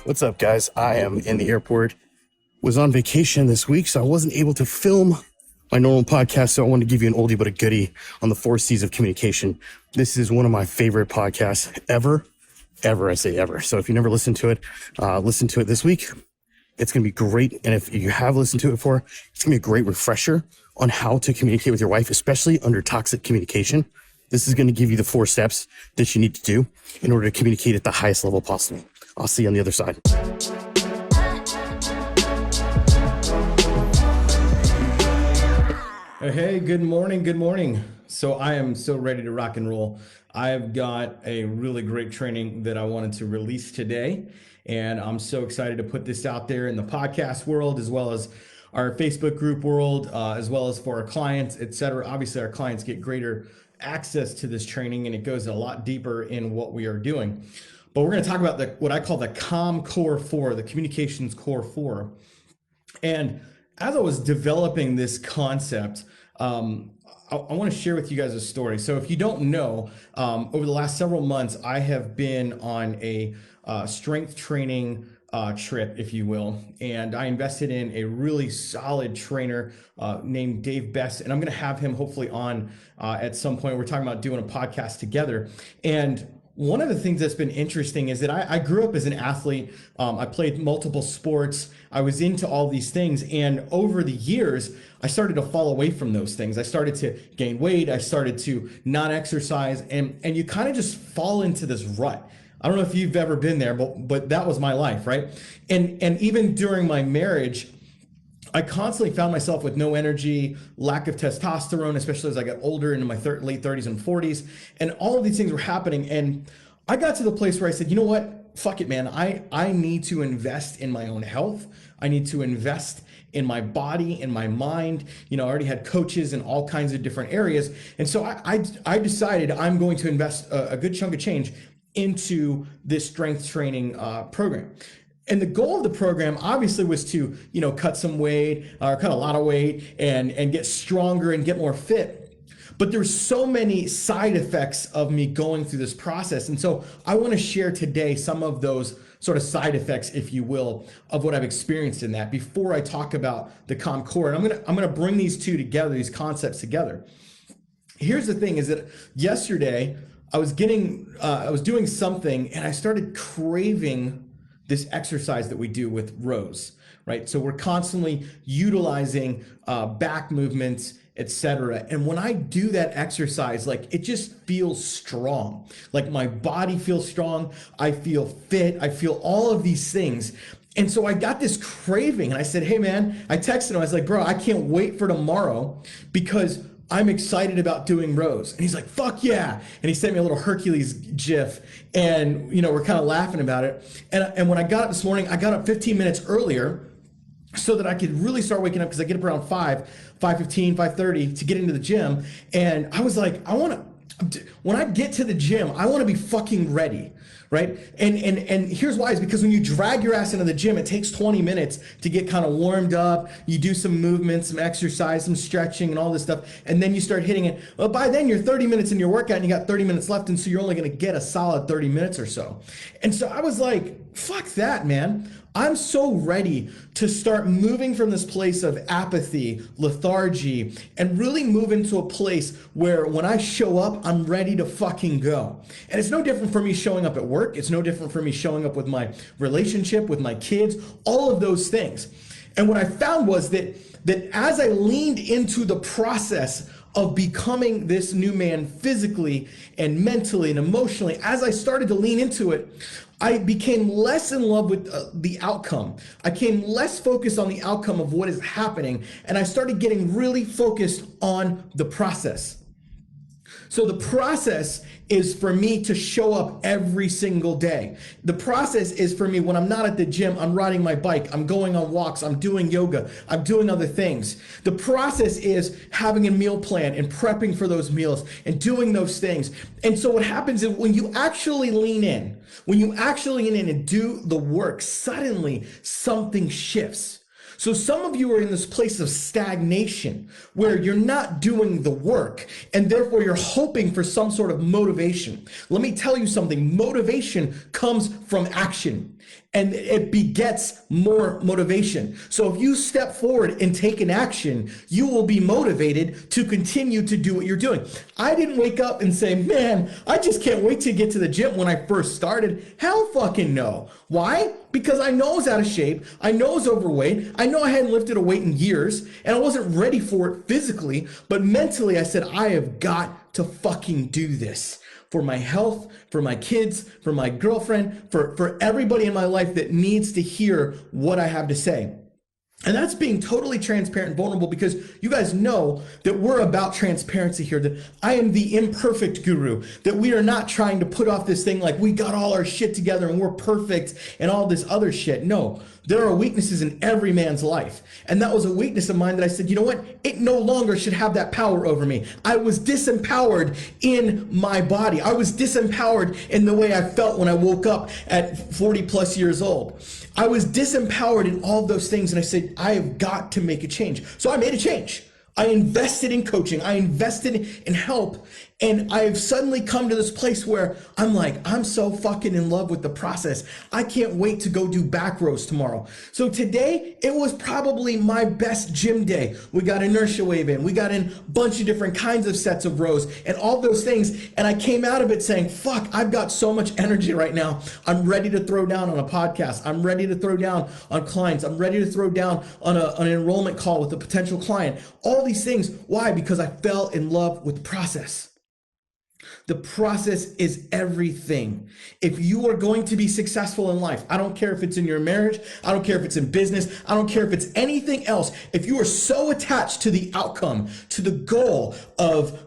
What's up, guys? I am in the airport. Was on vacation this week, so I wasn't able to film my normal podcast. So I wanted to give you an oldie but a goodie on the 4 C's of communication. This is one of my favorite podcasts ever. I say ever. So if you never listened to it, listen to it this week. It's going to be great. And if you have listened to it before, it's going to be a great refresher on how to communicate with your wife, especially under toxic communication. This is going to give you the 4 steps that you need to do in order to communicate at the highest level possible. I'll see you on the other side. Hey, good morning. So I am so ready to rock and roll. I've got a really great training that I wanted to release today, and I'm so excited to put this out there in the podcast world, as well as our Facebook group world, as well as for our clients, etc. Obviously, our clients get greater access to this training, and it goes a lot deeper in what we are doing. But we're going to talk about what I call the COM Core 4, the Communications Core 4. And as I was developing this concept, I want to share with you guys a story. So if you don't know, over the last several months, I have been on a strength training trip, if you will. And I invested in a really solid trainer named Dave Best. And I'm going to have him hopefully on at some point. We're talking about doing a podcast together. And one of the things that's been interesting is that I grew up as an athlete. I played multiple sports. I was into all these things. And over the years, I started to fall away from those things. I started to gain weight. I started to not exercise. And you kind of just fall into this rut. I don't know if you've ever been there, but that was my life, right? And even during my marriage, I constantly found myself with no energy, lack of testosterone, especially as I got older into my late 30s and 40s. And all of these things were happening. And I got to the place where I said, you know what? Fuck it, man. I need to invest in my own health. I need to invest in my body, in my mind. You know, I already had coaches in all kinds of different areas. And so I decided I'm going to invest a good chunk of change into this strength training program. And the goal of the program obviously was to, cut some weight or cut a lot of weight and get stronger and get more fit. But there's so many side effects of me going through this process. And so I want to share today some of those sort of side effects, if you will, of what I've experienced in that before I talk about the COM Core. And I'm going to bring these two together, these concepts together. Here's the thing is that yesterday I was doing something and I started craving this exercise that we do with rows, right? So we're constantly utilizing back movements, etc. And when I do that exercise, like it just feels strong. Like my body feels strong. I feel fit. I feel all of these things. And so I got this craving and I said, hey man, I texted him. I was like, bro, I can't wait for tomorrow because I'm excited about doing rows. And he's like, fuck yeah. And he sent me a little Hercules gif and, we're kind of laughing about it. And when I got up this morning, I got up 15 minutes earlier so that I could really start waking up because I get up around 5:15, 5:30 to get into the gym. And I was like, when I get to the gym, I want to be fucking ready. Right? And here's why is because when you drag your ass into the gym, it takes 20 minutes to get kind of warmed up. You do some movement, some exercise, some stretching and all this stuff. And then you start hitting it. Well, by then you're 30 minutes in your workout and you got 30 minutes left. And so you're only going to get a solid 30 minutes or so. And so I was like, fuck that, man. I'm so ready to start moving from this place of apathy, lethargy, and really move into a place where when I show up, I'm ready to fucking go. And it's no different for me showing up at work. It's no different for me showing up with my relationship, with my kids, all of those things. And what I found was that as I leaned into the process of becoming this new man physically and mentally and emotionally, as I started to lean into it, I became less in love with the outcome. I became less focused on the outcome of what is happening, and I started getting really focused on the process. So the process is for me to show up every single day. The process is for me when I'm not at the gym, I'm riding my bike, I'm going on walks, I'm doing yoga, I'm doing other things. The process is having a meal plan and prepping for those meals and doing those things. And so what happens is when you actually lean in, and do the work, suddenly something shifts. So some of you are in this place of stagnation where you're not doing the work and therefore you're hoping for some sort of motivation. Let me tell you something. Motivation comes from action. and it begets more motivation. So if you step forward and take an action, you will be motivated to continue to do what you're doing. I didn't wake up and say, man, I just can't wait to get to the gym when I first started. Hell fucking no. Why? Because I know I was out of shape. I know I was overweight. I know I hadn't lifted a weight in years and I wasn't ready for it physically, but mentally I said, I have got to fucking do this. For my health, for my kids, for my girlfriend, for everybody in my life that needs to hear what I have to say. And that's being totally transparent and vulnerable, because you guys know that we're about transparency here, that I am the imperfect guru, that we are not trying to put off this thing like we got all our shit together and we're perfect and all this other shit. No, there are weaknesses in every man's life. And that was a weakness of mine that I said, you know what? It no longer should have that power over me. I was disempowered in my body. I was disempowered in the way I felt when I woke up at 40 plus years old. I was disempowered in all those things. And I said, I have got to make a change. So I made a change. I invested in coaching. I invested in help. And I've suddenly come to this place where I'm like, I'm so fucking in love with the process. I can't wait to go do back rows tomorrow. So today, it was probably my best gym day. We got inertia wave in. We got in a bunch of different kinds of sets of rows and all those things. And I came out of it saying, fuck, I've got so much energy right now. I'm ready to throw down on a podcast. I'm ready to throw down on clients. I'm ready to throw down on an enrollment call with a potential client. All these things. Why? Because I fell in love with the process. The process is everything. If you are going to be successful in life, I don't care if it's in your marriage, I don't care if it's in business, I don't care if it's anything else. If you are so attached to the outcome, to the goal of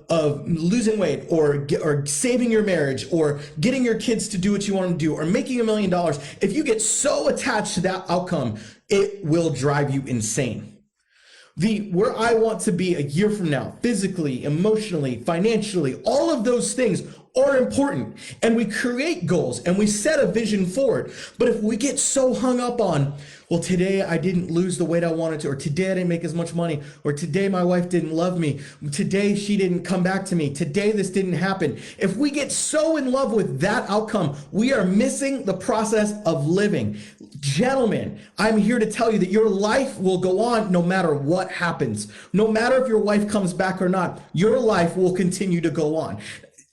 losing weight or saving your marriage or getting your kids to do what you want them to do or making $1 million, if you get so attached to that outcome, it will drive you insane. Where I want to be a year from now, physically, emotionally, financially, all of those things are important. And we create goals and we set a vision forward. But if we get so hung up on, well, today I didn't lose the weight I wanted to, or today I didn't make as much money, or today my wife didn't love me, today she didn't come back to me, today this didn't happen. If we get so in love with that outcome, we are missing the process of living. Gentlemen, I'm here to tell you that your life will go on no matter what happens. No matter if your wife comes back or not, your life will continue to go on,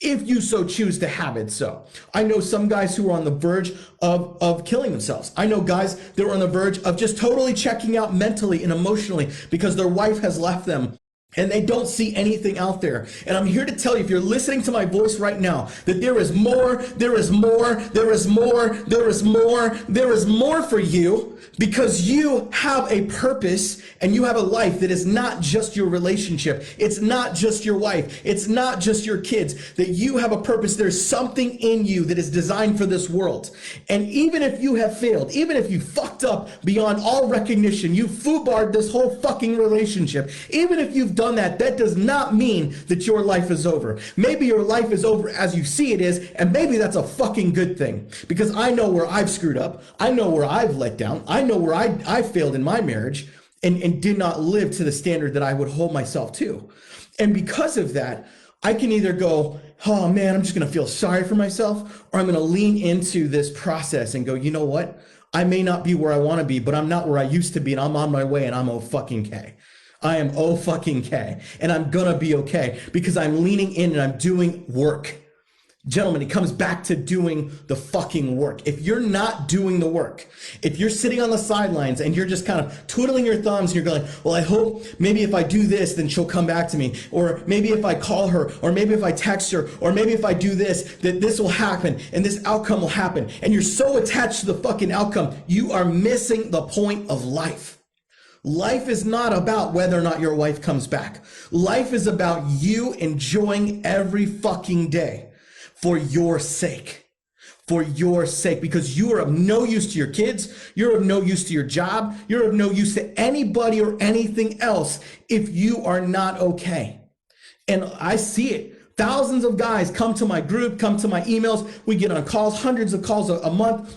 if you so choose to have it so. I know some guys who are on the verge of killing themselves. I know guys that are on the verge of just totally checking out mentally and emotionally because their wife has left them and they don't see anything out there. And I'm here to tell you, if you're listening to my voice right now, that there is more, there is more, there is more, there is more, there is more for you, because you have a purpose and you have a life that is not just your relationship. It's not just your wife. It's not just your kids. That you have a purpose. There's something in you that is designed for this world. And even if you have failed, even if you fucked up beyond all recognition, you foobarred this whole fucking relationship, even if you've done that, that does not mean that your life is over. Maybe your life is over as you see it is, and maybe that's a fucking good thing, because I know where I've screwed up. I know where I've let down. I know where I failed in my marriage and did not live to the standard that I would hold myself to. And because of that, I can either go, oh man, I'm just going to feel sorry for myself, or I'm going to lean into this process and go, you know what? I may not be where I want to be, but I'm not where I used to be, and I'm on my way, and I'm O-fucking-K. I am O-fucking-K, and I'm going to be okay because I'm leaning in and I'm doing work. Gentlemen, it comes back to doing the fucking work. If you're not doing the work, if you're sitting on the sidelines and you're just kind of twiddling your thumbs and you're going, well, I hope maybe if I do this, then she'll come back to me. Or maybe if I call her, or maybe if I text her, or maybe if I do this, that this will happen and this outcome will happen. And you're so attached to the fucking outcome, you are missing the point of life. Life is not about whether or not your wife comes back. Life is about you enjoying every fucking day. For your sake, because you are of no use to your kids, you're of no use to your job, you're of no use to anybody or anything else if you are not okay. And I see it. Thousands of guys come to my group, come to my emails. We get on calls, hundreds of calls a month.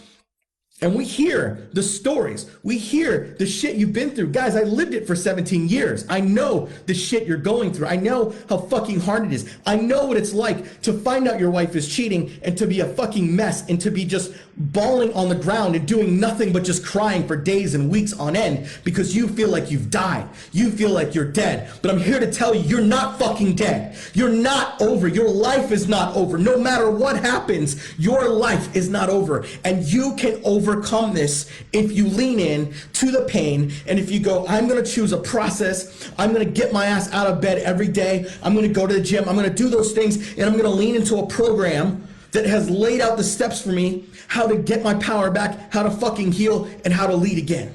And we hear the stories. We hear the shit you've been through. Guys, I lived it for 17 years. I know the shit you're going through. I know how fucking hard it is. I know what it's like to find out your wife is cheating and to be a fucking mess and to be just bawling on the ground and doing nothing but just crying for days and weeks on end because you feel like you've died. You feel like you're dead. But I'm here to tell you, you're not fucking dead. You're not over. Your life is not over. No matter what happens, your life is not over. And you can overcome this if you lean in to the pain and if you go, I'm going to choose a process. I'm going to get my ass out of bed every day. I'm going to go to the gym. I'm going to do those things and I'm going to lean into a program that has laid out the steps for me, how to get my power back, how to fucking heal, and how to lead again.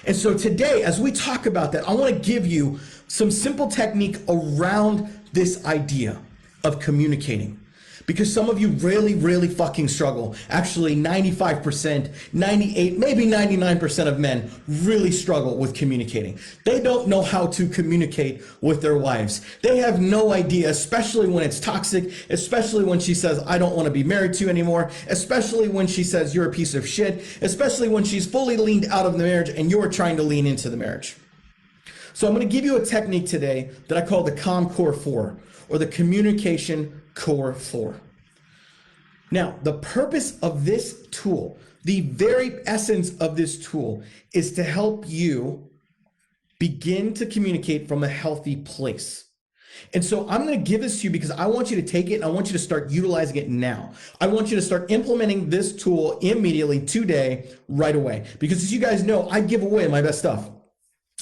And so today, as we talk about that, I want to give you some simple technique around this idea of communicating. Because some of you really, really fucking struggle. Actually, 95%, 98, maybe 99% of men really struggle with communicating. They don't know how to communicate with their wives. They have no idea, especially when it's toxic, especially when she says, I don't want to be married to you anymore, especially when she says you're a piece of shit, especially when she's fully leaned out of the marriage and you're trying to lean into the marriage. So I'm going to give you a technique today that I call the CALM Core 4, or the Communication Core 4. Now, the purpose of this tool, the very essence of this tool, is to help you begin to communicate from a healthy place. And so I'm going to give this to you because I want you to take it and I want you to start utilizing it now. I want you to start implementing this tool immediately, today, right away. Because as you guys know, I give away my best stuff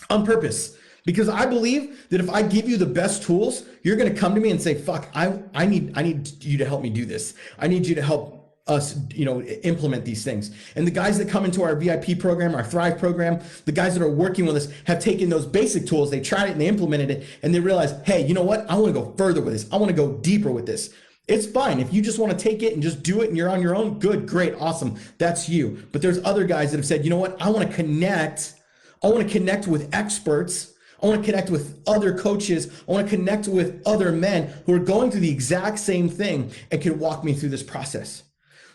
on purpose. Because I believe that if I give you the best tools, you're going to come to me and say, fuck, I need you to help me do this. I need you to help us, implement these things. And the guys that come into our VIP program, our Thrive program, the guys that are working with us have taken those basic tools, they tried it and they implemented it and they realized, hey, you know what? I want to go further with this. I want to go deeper with this. It's fine. If you just want to take it and just do it and you're on your own, good, great, awesome. That's you. But there's other guys that have said, you know what? I want to connect with experts. I want to connect with other coaches. I want to connect with other men who are going through the exact same thing and can walk me through this process.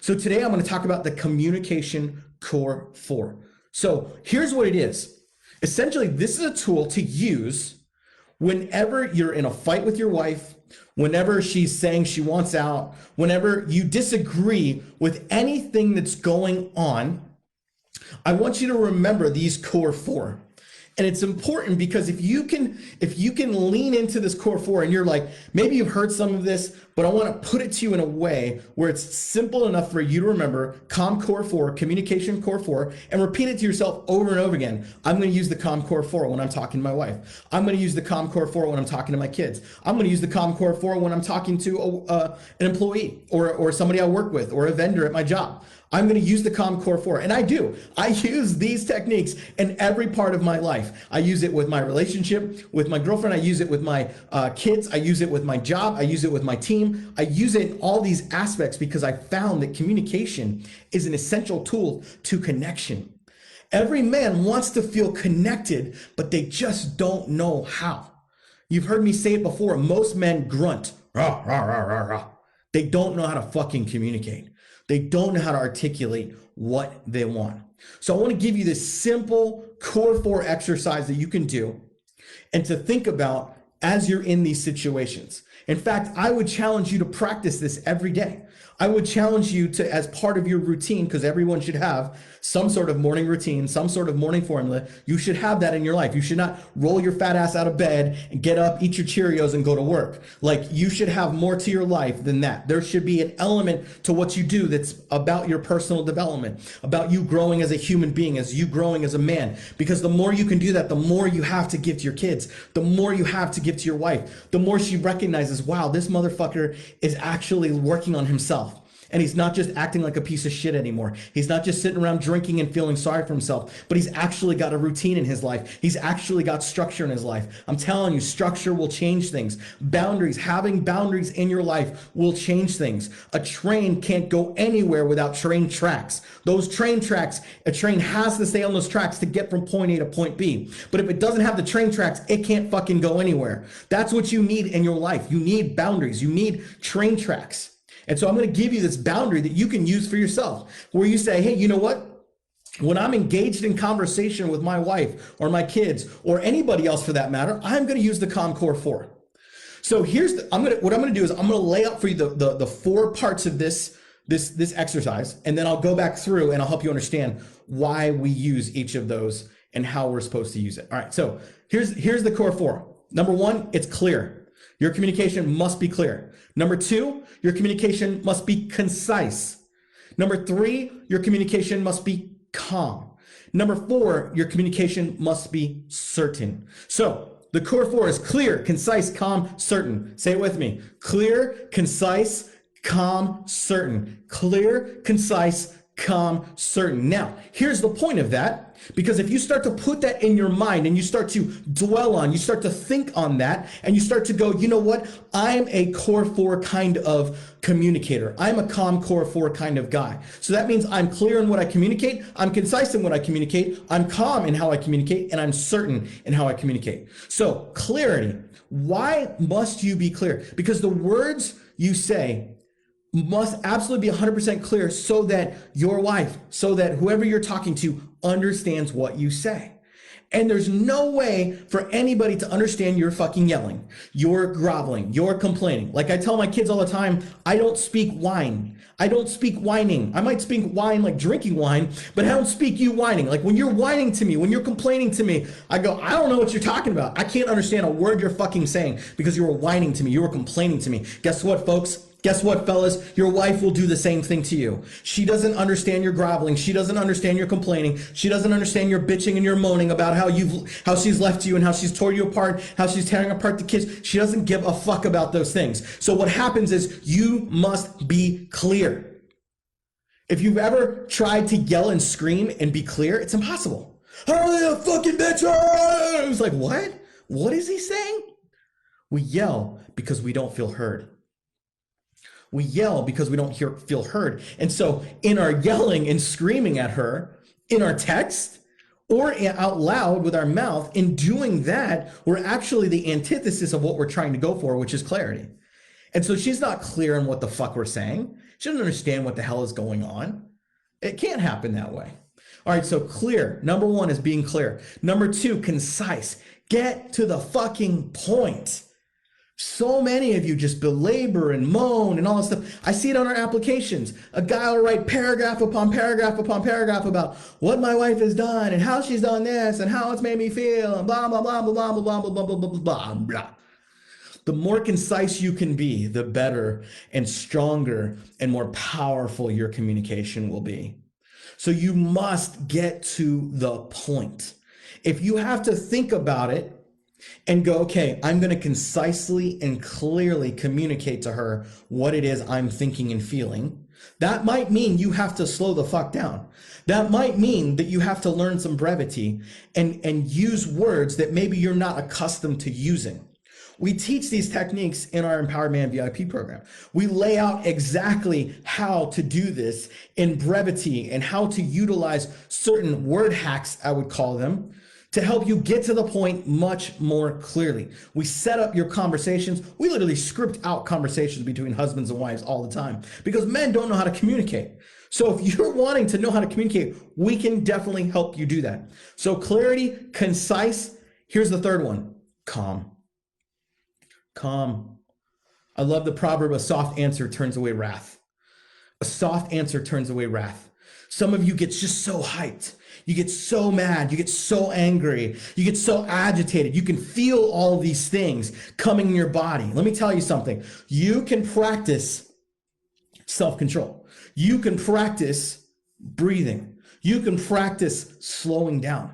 So today I'm going to talk about the Communication Core 4. So here's what it is. Essentially, this is a tool to use whenever you're in a fight with your wife, whenever she's saying she wants out, whenever you disagree with anything that's going on. I want you to remember these Core 4. And it's important because if you can lean into this Core 4 and you're like, maybe you've heard some of this, but I want to put it to you in a way where it's simple enough for you to remember CALM Core 4, Communication Core 4, and repeat it to yourself over and over again. I'm going to use the CALM Core 4 when I'm talking to my wife. I'm going to use the CALM Core 4 when I'm talking to my kids. I'm going to use the CALM Core 4 when I'm talking to an employee or somebody I work with or a vendor at my job. I'm going to use the CALM Core 4. And I do. I use these techniques in every part of my life. I use it with my relationship with my girlfriend. I use it with my kids. I use it with my job. I use it with my team. I use it in all these aspects because I found that communication is an essential tool to connection. Every man wants to feel connected, but they just don't know how. You've heard me say it before. Most men grunt. Rah, rah, rah, rah, rah. They don't know how to fucking communicate. They don't know how to articulate what they want. So I want to give you this simple Core 4 exercise that you can do and to think about as you're in these situations. In fact, I would challenge you to practice this every day. I would challenge you to, as part of your routine, because everyone should have some sort of morning routine, some sort of morning formula. You should have that in your life. You should not roll your fat ass out of bed and get up, eat your Cheerios and go to work. Like, you should have more to your life than that. There should be an element to what you do that's about your personal development, about you growing as a human being, as you growing as a man. Because the more you can do that, the more you have to give to your kids, the more you have to give to your wife, the more she recognizes, wow, this motherfucker is actually working on himself. And he's not just acting like a piece of shit anymore. He's not just sitting around drinking and feeling sorry for himself, but he's actually got a routine in his life. He's actually got structure in his life. I'm telling you, structure will change things. Boundaries, having boundaries in your life will change things. A train can't go anywhere without train tracks. Those train tracks, a train has to stay on those tracks to get from point A to point B. But if it doesn't have the train tracks, it can't fucking go anywhere. That's what you need in your life. You need boundaries. You need train tracks. And so I'm going to give you this boundary that you can use for yourself, where you say, hey, you know what? When I'm engaged in conversation with my wife or my kids or anybody else for that matter, I'm going to use the calm core 4. So what I'm going to do is I'm going to lay out for you the 4 parts of this exercise, and then I'll go back through and I'll help you understand why we use each of those and how we're supposed to use it. All right, so here's the core 4. Number 1, it's clear. Your communication must be clear. Number 2, your communication must be concise. Number 3, your communication must be calm. Number 4, your communication must be certain. So the core 4 is clear, concise, calm, certain. Say it with me. Clear, concise, calm, certain. Clear, concise, calm, certain. Now, here's the point of that, because if you start to put that in your mind and you start to dwell on, you start to think on that, and you start to go, you know what? I'm a core 4 kind of communicator. I'm a calm core 4 kind of guy. So that means I'm clear in what I communicate, I'm concise in what I communicate, I'm calm in how I communicate, and I'm certain in how I communicate. So clarity. Why must you be clear? Because the words you say must absolutely be 100% clear so that your wife, so that whoever you're talking to understands what you say. And there's no way for anybody to understand your fucking yelling, your groveling, your complaining. Like I tell my kids all the time, I don't speak whine. I don't speak whining. I might speak whine like drinking wine, but I don't speak you whining. Like when you're whining to me, when you're complaining to me, I go, I don't know what you're talking about. I can't understand a word you're fucking saying because you were whining to me. You were complaining to me. Guess what, folks? Guess what, fellas? Your wife will do the same thing to you. She doesn't understand your groveling. She doesn't understand your complaining. She doesn't understand your bitching and your moaning about how she's left you and how she's tore you apart, how she's tearing apart the kids. She doesn't give a fuck about those things. So what happens is you must be clear. If you've ever tried to yell and scream and be clear, it's impossible. Oh, you fucking bitch! I was like, what? What is he saying? We yell because we don't feel heard. We yell because we don't feel heard. And so in our yelling and screaming at her, in our text, or out loud with our mouth, in doing that, we're actually the antithesis of what we're trying to go for, which is clarity. And so she's not clear on what the fuck we're saying. She doesn't understand what the hell is going on. It can't happen that way. All right, so clear. Number 1 is being clear. Number 2, concise. Get to the fucking point. So many of you just belabor and moan and all this stuff. I see it on our applications. A guy will write paragraph upon paragraph upon paragraph about what my wife has done and how she's done this and how it's made me feel and blah, blah, blah, blah, blah, blah, blah, blah, blah, blah, blah, blah. The more concise you can be, the better and stronger and more powerful your communication will be. So you must get to the point. If you have to think about it, and go, okay, I'm going to concisely and clearly communicate to her what it is I'm thinking and feeling. That might mean you have to slow the fuck down. That might mean that you have to learn some brevity and use words that maybe you're not accustomed to using. We teach these techniques in our Empowered Man VIP program. We lay out exactly how to do this in brevity and how to utilize certain word hacks, I would call them, to help you get to the point much more clearly. We set up your conversations. We literally script out conversations between husbands and wives all the time because men don't know how to communicate. So if you're wanting to know how to communicate, we can definitely help you do that. So clarity, concise. Here's the third one, calm. Calm. I love the proverb, a soft answer turns away wrath. A soft answer turns away wrath. Some of you get just so hyped. You get so mad, you get so angry, you get so agitated. You can feel all these things coming in your body. Let me tell you something. You can practice self-control. You can practice breathing. You can practice slowing down.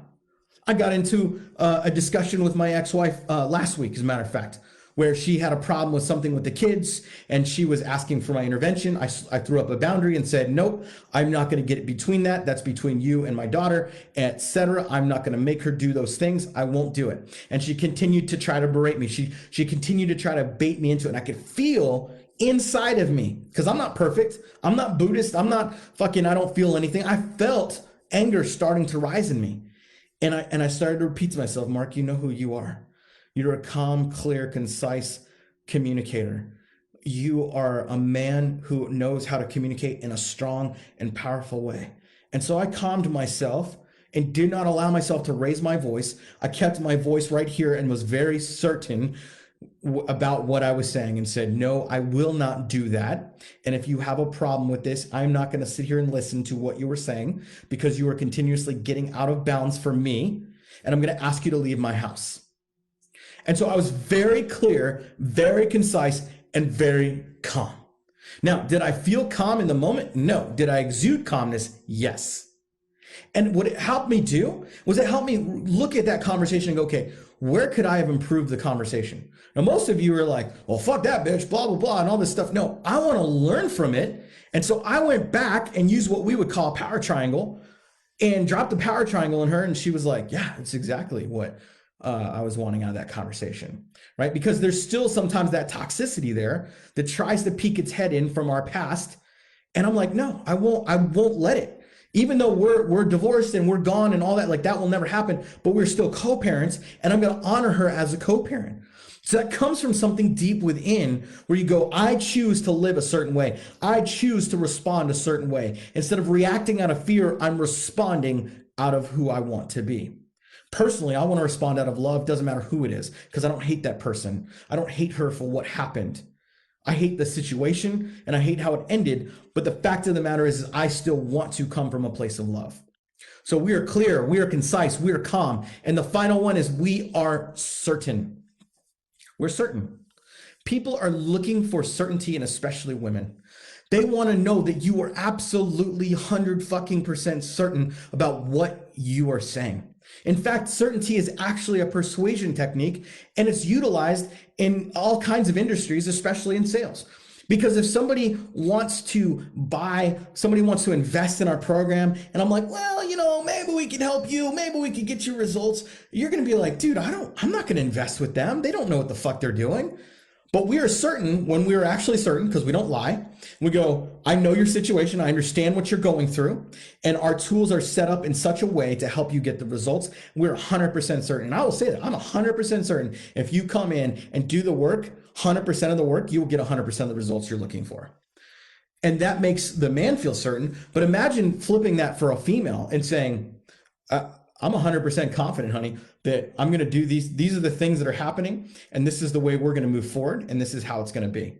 I got into a discussion with my ex-wife last week, as a matter of fact, where she had a problem with something with the kids and she was asking for my intervention. I threw up a boundary and said, nope, I'm not going to get between that. That's between you and my daughter, etc. I'm not going to make her do those things. I won't do it. And she continued to try to berate me. She continued to try to bait me into it. And I could feel inside of me, because I'm not perfect. I'm not Buddhist. I'm not fucking, I don't feel anything. I felt anger starting to rise in me. And I started to repeat to myself, Mark, you know who you are. You're a calm, clear, concise communicator. you are a man who knows how to communicate in a strong and powerful way. And so I calmed myself and did not allow myself to raise my voice. I kept my voice right here and was very certain about what I was saying and said, no, I will not do that. And if you have a problem with this, I'm not going to sit here and listen to what you were saying because you are continuously getting out of bounds for me. And I'm going to ask you to leave my house. And so I was very clear, very concise, and very calm. Now, did I feel calm in the moment? No. Did I exude calmness? Yes. And what it helped me do was it helped me look at that conversation and go, okay, where could I have improved the conversation? Now, most of you are like, well, fuck that bitch, blah, blah, blah, and all this stuff. No, I want to learn from it. And so I went back and used what we would call a power triangle and dropped the power triangle on her. And she was like, yeah, it's exactly what I was wanting out of that conversation, right? Because there's still sometimes that toxicity there that tries to peek its head in from our past. And I'm like, no, I won't let it. Even though we're divorced and we're gone and all that, like that will never happen, but we're still co-parents and I'm going to honor her as a co-parent. So that comes from something deep within where you go, I choose to live a certain way. I choose to respond a certain way. Instead of reacting out of fear, I'm responding out of who I want to be. Personally, I want to respond out of love. Doesn't matter who it is, because I don't hate that person. I don't hate her for what happened. I hate the situation and I hate how it ended. But the fact of the matter is I still want to come from a place of love. So we are clear, we are concise, we are calm. And the final one is we are certain. We're certain. People are looking for certainty, and especially women. They want to know that you are absolutely 100% certain about what you are saying. In fact, certainty is actually a persuasion technique, and it's utilized in all kinds of industries, especially in sales. Because if somebody wants to invest in our program, and I'm like, well, maybe we can help you, maybe we can get you results, you're going to be like, dude, I'm not going to invest with them. They don't know what the fuck they're doing. But we are certain when we are actually certain, because we don't lie. We go, I know your situation. I understand what you're going through. And our tools are set up in such a way to help you get the results. We're 100% certain. And I will say that I'm 100% certain if you come in and do the work, 100% of the work, you will get 100% of the results you're looking for. And that makes the man feel certain. But imagine flipping that for a female and saying, I'm 100% confident, honey, that I'm going to do these. These are the things that are happening, and this is the way we're going to move forward, and this is how it's going to be.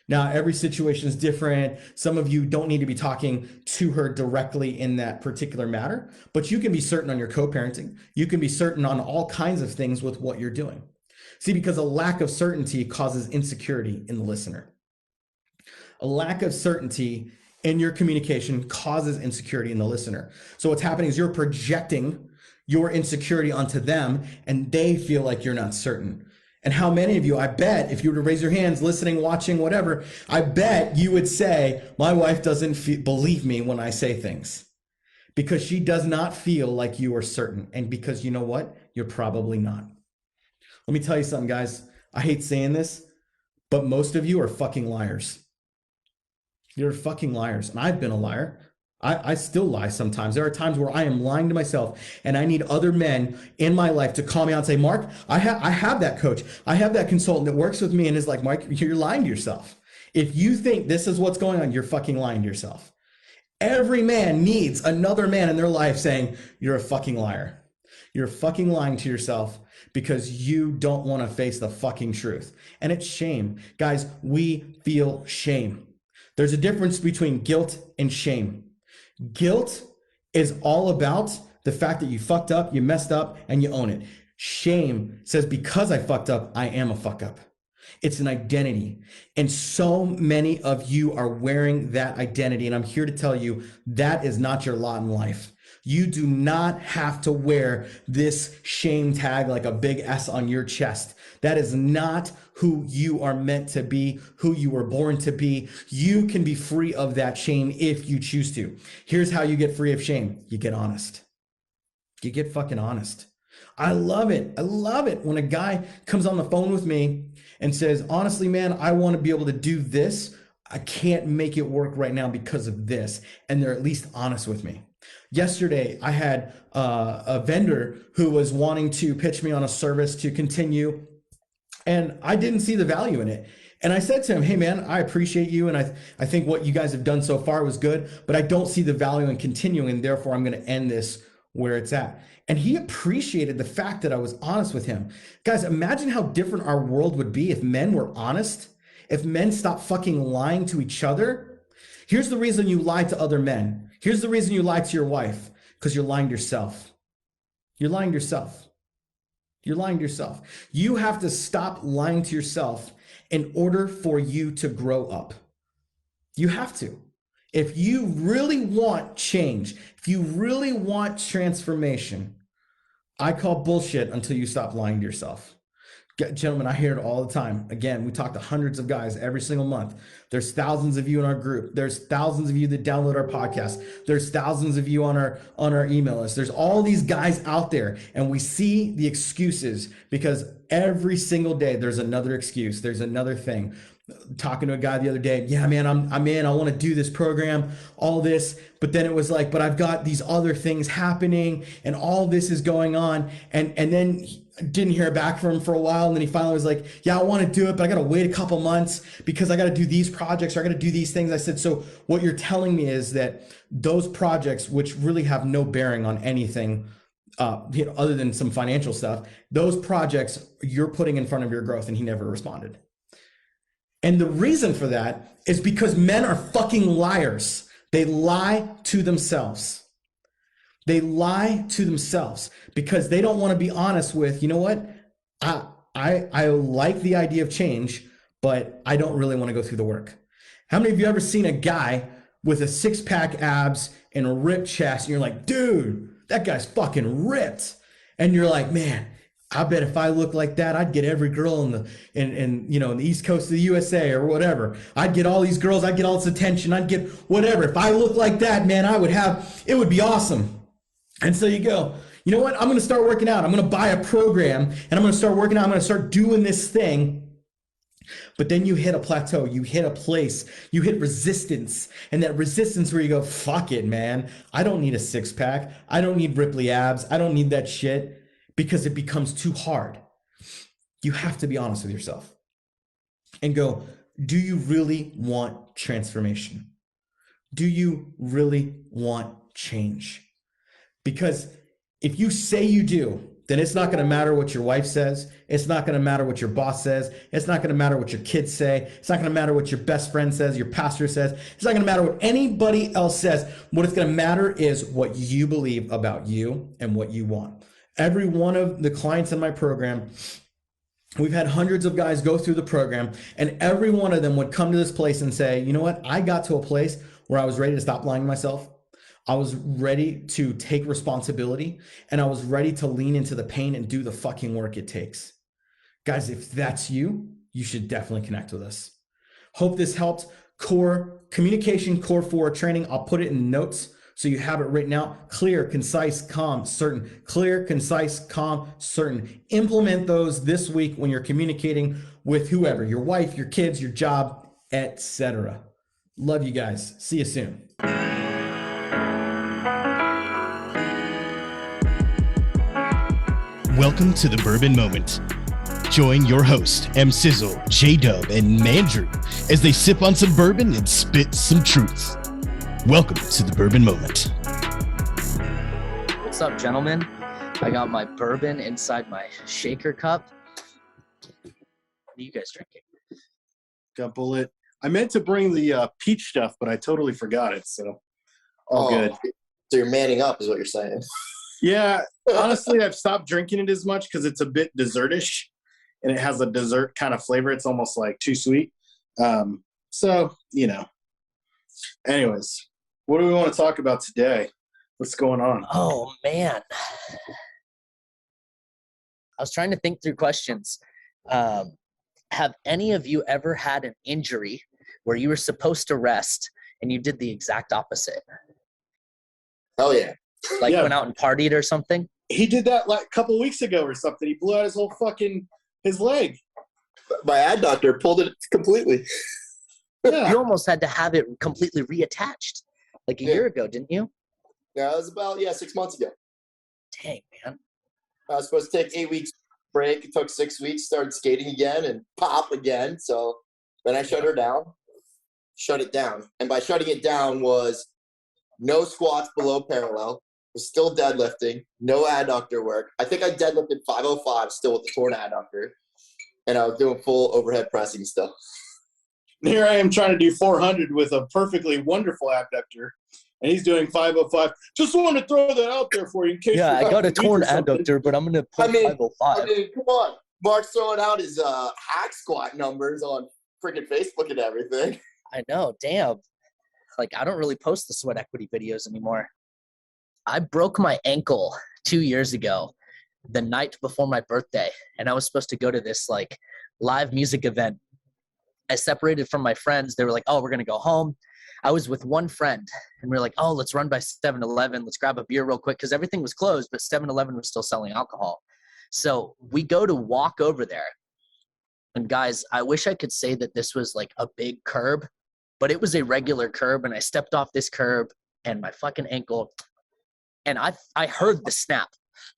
Now, every situation is different. Some of you don't need to be talking to her directly in that particular matter, but you can be certain on your co-parenting. You can be certain on all kinds of things with what you're doing. See, because a lack of certainty causes insecurity in the listener. A lack of certainty in your communication causes insecurity in the listener. So what's happening is you're projecting your insecurity onto them, and they feel like you're not certain. And how many of you, I bet, if you were to raise your hands, listening, watching, whatever, I bet you would say, my wife doesn't believe me when I say things because she does not feel like you are certain. And because you know what? You're probably not. Let me tell you something, guys. I hate saying this, but most of you are fucking liars. You're fucking liars. And I've been a liar. I still lie sometimes. There are times where I am lying to myself and I need other men in my life to call me out and say, Mark, I have that coach. I have that consultant that works with me and is like, Mark, you're lying to yourself. If you think this is what's going on, you're fucking lying to yourself. Every man needs another man in their life saying, you're a fucking liar. You're fucking lying to yourself because you don't want to face the fucking truth. And it's shame. Guys, we feel shame. There's a difference between guilt and shame. Guilt is all about the fact that you fucked up, you messed up, and you own it. Shame says, because I fucked up, I am a fuck up. It's an identity. And so many of you are wearing that identity. And I'm here to tell you that is not your lot in life. You do not have to wear this shame tag like a big S on your chest. That is not who you are meant to be, who you were born to be. You can be free of that shame if you choose to. Here's how you get free of shame. You get honest. You get fucking honest. I love it. I love it when a guy comes on the phone with me and says, honestly, man, I want to be able to do this. I can't make it work right now because of this. And they're at least honest with me. Yesterday, I had a vendor who was wanting to pitch me on a service to continue, and I didn't see the value in it. And I said to him, hey man, I appreciate you. And I think what you guys have done so far was good, but I don't see the value in continuing. And therefore I'm going to end this where it's at. And he appreciated the fact that I was honest with him. Guys, imagine how different our world would be if men were honest, if men stopped fucking lying to each other. Here's the reason you lie to other men. Here's the reason you lie to your wife, because you're lying to yourself. You're lying to yourself. You're lying to yourself. You have to stop lying to yourself in order for you to grow up. You have to. If you really want change, if you really want transformation, I call bullshit until you stop lying to yourself. Gentlemen, I hear it all the time. Again, we talk to hundreds of guys every single month. There's thousands of you in our group. There's thousands of you that download our podcast. There's thousands of you on our email list. There's all these guys out there, and we see the excuses because every single day there's another excuse. There's another thing. Talking to a guy the other day, yeah, man, I'm in. I want to do this program, all this, but then it was like, but I've got these other things happening, and all this is going on, and then didn't hear back from him for a while, and then he finally was like, yeah, I want to do it, but I got to wait a couple months because I got to do these projects or I got to do these things. I said, so what you're telling me is that those projects, which really have no bearing on anything, other than some financial stuff, those projects you're putting in front of your growth. And he never responded. And the reason for that is because men are fucking liars. They lie to themselves. They lie to themselves because they don't want to be honest with, you know what? I like the idea of change, but I don't really want to go through the work. How many of you ever seen a guy with a six-pack abs and a ripped chest and you're like, dude, that guy's fucking ripped. And you're like, man, I bet if I looked like that, I'd get every girl in the East Coast of the USA or whatever. I'd get all these girls, I'd get all this attention, I'd get whatever. If I looked like that, man, it would be awesome. And so you go, you know what? I'm going to start working out. I'm going to buy a program and I'm going to start working out. I'm going to start doing this thing. But then you hit a plateau, you hit a place, you hit resistance. And that resistance where you go, fuck it, man. I don't need a six pack. I don't need Ripley abs. I don't need that shit. Because it becomes too hard. You have to be honest with yourself and go, do you really want transformation? Do you really want change? Because if you say you do, then it's not going to matter what your wife says. It's not going to matter what your boss says. It's not going to matter what your kids say. It's not going to matter what your best friend says, your pastor says. It's not going to matter what anybody else says. What it's going to matter is what you believe about you and what you want. Every one of the clients in my program, we've had hundreds of guys go through the program, and every one of them would come to this place and say, you know what? I got to a place where I was ready to stop lying to myself. I was ready to take responsibility, and I was ready to lean into the pain and do the fucking work it takes. Guys, if that's you, you should definitely connect with us. Hope this helped. Core communication, core 4 training. I'll put it in notes so you have it written out. Clear, concise, calm, certain. Clear, concise, calm, certain. Implement those this week when you're communicating with whoever, your wife, your kids, your job, etc. Love you guys. See you soon. Welcome to the Bourbon Moment. Join your host, M. Sizzle, J-Dub, and Mandrew as they sip on some bourbon and spit some truth. Welcome to the Bourbon Moment. What's up, gentlemen? I got my bourbon inside my shaker cup. What are you guys drinking? Got bullet. I meant to bring the peach stuff, but I totally forgot it. So all good. So you're manning up is what you're saying. Yeah. Honestly, I've stopped drinking it as much because it's a bit dessertish and it has a dessert kind of flavor. It's almost like too sweet. So, anyways, what do we want to talk about today? What's going on? Oh, man. I was trying to think through questions. Have any of you ever had an injury where you were supposed to rest and you did the exact opposite? Hell yeah. Like went out and partied or something? He did that like a couple weeks ago or something. He blew out his whole his leg. My adductor pulled it completely. Yeah. You almost had to have it completely reattached like a year ago, didn't you? Yeah, it was about 6 months ago. Dang, man. I was supposed to take 8 weeks break. It took 6 weeks, started skating again and pop again. So Then I shut it down. And by shutting it down was no squats below parallel, was still deadlifting, no adductor work. I think I deadlifted 505 still with the torn adductor. And I was doing full overhead pressing still. Here I am trying to do 400 with a perfectly wonderful abductor, and he's doing 505. Just want to throw that out there for you in case. Yeah, I got a torn something. adductor, but I'm gonna put 505. I mean, come on. Mark's throwing out his hack squat numbers on freaking Facebook and everything. I know, damn. Like, I don't really post the sweat equity videos anymore. I broke my ankle 2 years ago, the night before my birthday, and I was supposed to go to this like live music event. I separated from my friends. They were like, oh, we're going to go home. I was with one friend, and we were like, oh, let's run by 7-Eleven. Let's grab a beer real quick, because everything was closed, but 7-Eleven was still selling alcohol. So we go to walk over there. And guys, I wish I could say that this was like a big curb, but it was a regular curb, and I stepped off this curb, and my fucking ankle, and I heard the snap.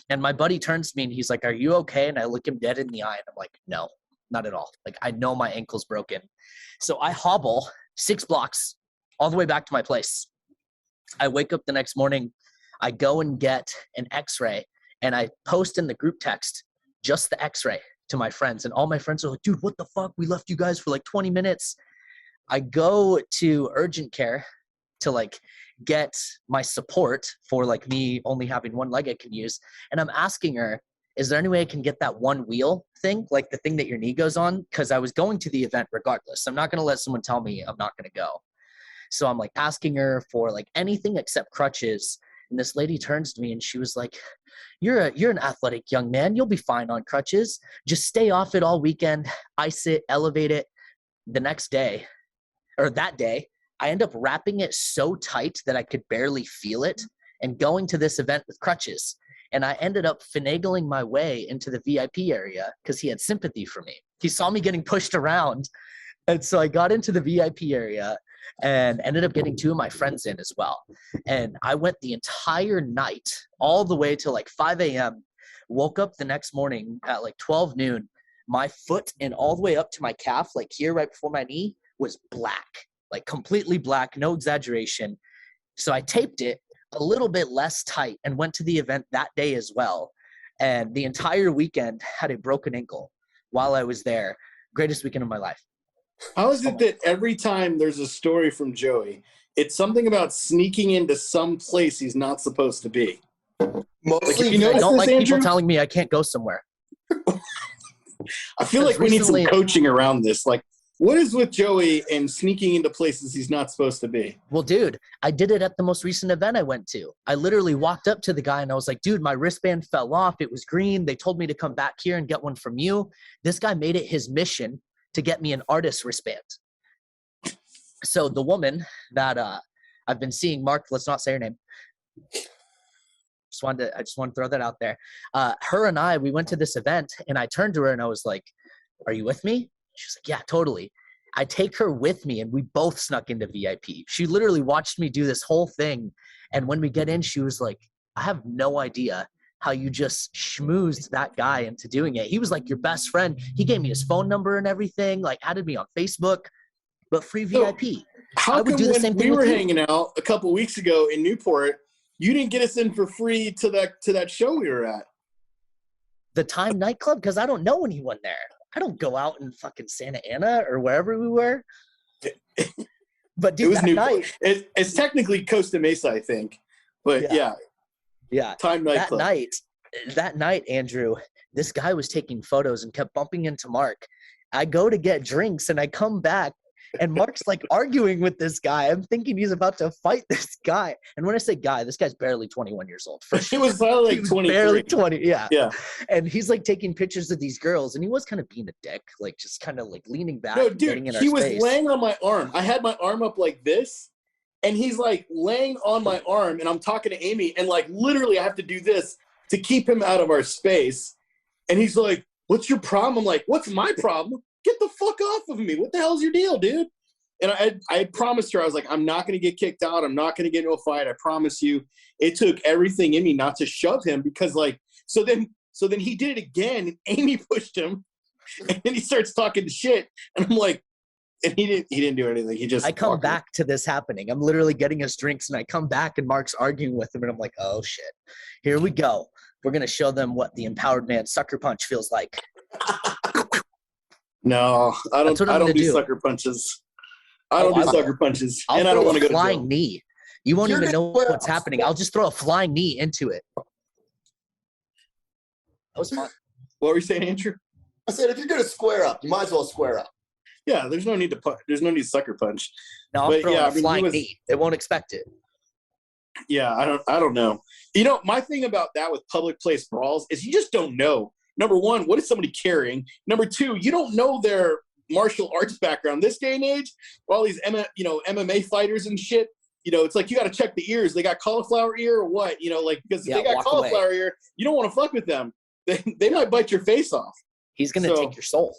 And my buddy turns to me, and he's like, are you okay? And I look him dead in the eye, and I'm like, no. Not at all. Like, I know my ankle's broken. So I hobble 6 blocks all the way back to my place. I wake up the next morning. I go and get an x-ray, and I post in the group text just the x-ray to my friends. And all my friends are like, dude, what the fuck? We left you guys for like 20 minutes. I go to urgent care to like get my support for like me only having one leg I can use. And I'm asking her, is there any way I can get that one wheel thing, like the thing that your knee goes on? Because I was going to the event regardless. I'm not going to let someone tell me I'm not going to go. So I'm like asking her for like anything except crutches. And this lady turns to me and she was like, you're an athletic young man. You'll be fine on crutches. Just stay off it all weekend. Ice it, elevate it. The next day, or that day, I end up wrapping it so tight that I could barely feel it and going to this event with crutches. And I ended up finagling my way into the VIP area because he had sympathy for me. He saw me getting pushed around. And so I got into the VIP area and ended up getting 2 of my friends in as well. And I went the entire night, all the way till like 5 a.m., woke up the next morning at like 12 noon. My foot and all the way up to my calf, like here right before my knee, was black, like completely black, no exaggeration. So I taped it a little bit less tight and went to the event that day as well. And the entire weekend had a broken ankle while I was there. Greatest weekend of my life. How is it that every time there's a story from Joey, it's something about sneaking into some place he's not supposed to be? Mostly, you know, I don't like Andrew? people telling me I can't go somewhere. I feel like we need some recently- coaching around this. Like, what is with Joey and sneaking into places he's not supposed to be? Well, dude, I did it at the most recent event I went to. I literally walked up to the guy and I was like, dude, my wristband fell off. It was green. They told me to come back here and get one from you. This guy made it his mission to get me an artist wristband. So the woman that I've been seeing, Mark, let's not say her name. I just wanted to throw that out there. Her and I, we went to this event and I turned to her and I was like, are you with me? She's like, yeah, totally. I take her with me and we both snuck into VIP. She literally watched me do this whole thing. And when we get in, she was like, I have no idea how you just schmoozed that guy into doing it. He was like your best friend. He gave me his phone number and everything, like added me on Facebook, but free VIP. How come when we were hanging out a couple weeks ago in Newport, you didn't get us in for free to that show we were at? The Time nightclub? Because I don't know anyone there. I don't go out in fucking Santa Ana or wherever we were. But dude, it was that Newport. night, It's technically Costa Mesa, I think. But yeah. Time nightclub. That night, Andrew, this guy was taking photos and kept bumping into Mark. I go to get drinks and I come back and Mark's like arguing with this guy. I'm thinking he's about to fight this guy. And when I say guy, this guy's barely 21 years old. For sure. He was probably like 23. Barely 20. Yeah. Yeah. And he's like taking pictures of these girls and he was kind of being a dick, like just kind of like leaning back. No, and getting dude, in he our was space. laying on my arm. I had my arm up like this. And he's like laying on my arm and I'm talking to Amy and like literally I have to do this to keep him out of our space. And he's like, what's your problem? I'm like, what's my problem? Get the fuck off of me. What the hell's your deal, dude? And I had promised her, I was like, I'm not going to get kicked out. I'm not going to get into a fight. I promise you. It took everything in me not to shove him because like, so then he did it again and Amy pushed him and then he starts talking shit. And I'm like, And he didn't do anything. He just I come walked away. back to this happening. I'm literally getting us drinks, and I come back, and Mark's arguing with him, and I'm like, oh shit, here we go. We're gonna show them what the empowered man sucker punch feels like. No, I That's what I'm don't gonna do do. sucker punches. I don't do I will. sucker punches, I'll and I don't throw want to a go to flying jail. knee. You won't You're even know gonna- what's happening. I'll just throw a flying knee into it. That was fun. What were you saying, Andrew? I said, if you're gonna square up, you might as well square up. Yeah, there's no need to there's no need to sucker punch. Now I'm But, throwing yeah, I a mean, he flying was- knee. They won't expect it. Yeah, I don't know. You know, my thing about that with public place brawls is you just don't know. Number one, what is somebody carrying? Number two, you don't know their martial arts background. This day and age, all these MMA fighters and shit, it's like you got to check the ears. They got cauliflower ear or what? Because if Yeah, they got walk cauliflower away. ear, you don't want to fuck with them. They might bite your face off. He's gonna So- take your soul.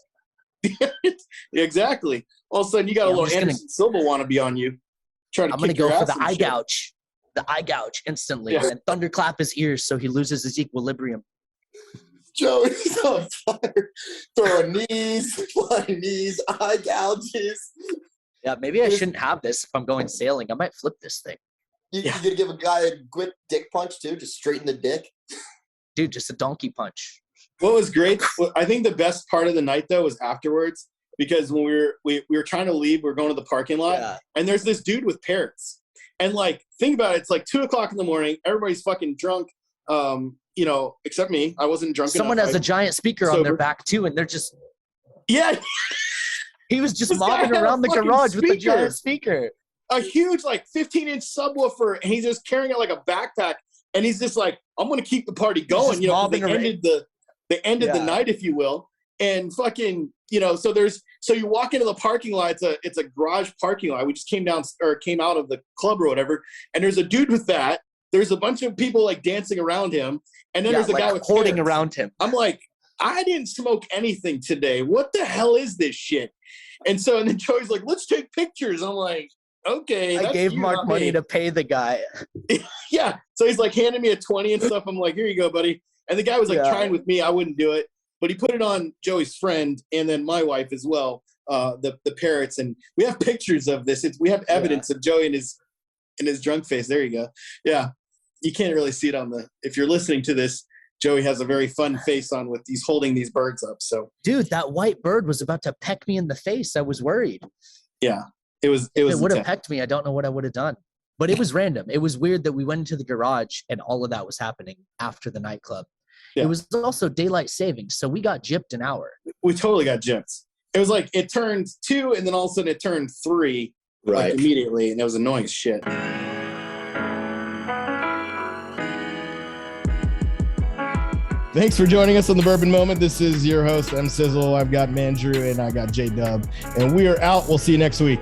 Exactly. All of a sudden, you got Yeah, a I'm little just gonna- Anderson Silva wannabe on you, trying to I'm gonna kick your go for ass the and eye shit. gouge. The eye gouge instantly, Yeah. and thunderclap his ears so he loses his equilibrium. Joey's on fire. Throwing knees, flying knees, eye gouges. Yeah, maybe I shouldn't have this if I'm going sailing. I might flip this thing. You Yeah. gonna give a guy a quick dick punch too? Just straight in the dick? Dude, just a donkey punch. What was great, I think the best part of the night though was afterwards, because when we were trying to leave, we were going to the parking lot, Yeah. and there's this dude with parrots, and like think about it, it's like 2:00 in the morning, everybody's fucking drunk, except me. I wasn't drunk. Someone enough. has a giant speaker on their sober. back too, and they're just Yeah, he was just This guy mobbing had a around the fucking garage with a speaker. giant speaker. a huge like 15-inch subwoofer, and he's just carrying it like a backpack, and he's just like, I'm gonna keep the party going. just 'Cause mobbing they around. ended the Yeah. night, if you will, and fucking so you walk into the parking lot. It's a garage parking lot. We just came out of the club or whatever, and there's a dude with that. There's a bunch of people like dancing around him, and then Yeah, there's a like guy with hoarding parrots. around him. I'm like, I didn't smoke anything today. What the hell is this shit? And then Joey's like, let's take pictures. I'm like, okay. I that's gave you, Mark not money me. to pay the guy. Yeah. So he's like handing me a 20 and stuff. I'm like, here you go, buddy. And the guy was like Yeah. trying with me. I wouldn't do it. But he put it on Joey's friend and then my wife as well, the parrots. And we have pictures of this. We have evidence of Joey in his drunk face. There you go. Yeah. You can't really see it if you're listening to this, Joey has a very fun face on with he's holding these birds up. So Dude, that white bird was about to peck me in the face. I was worried. yeah, it was If it would have intense. pecked me, I don't know what I would have done. But it was random. It was weird that we went into the garage and all of that was happening after the nightclub. Yeah. It was also daylight savings, so we got gypped an hour. We totally got gypped. It was like it turned 2 and then all of a sudden it turned 3 like immediately, and it was annoying as shit. Thanks for joining us on the Bourbon Moment. This is your host, M Sizzle. I've got Mandrew and I got J Dub, and we are out. We'll see you next week.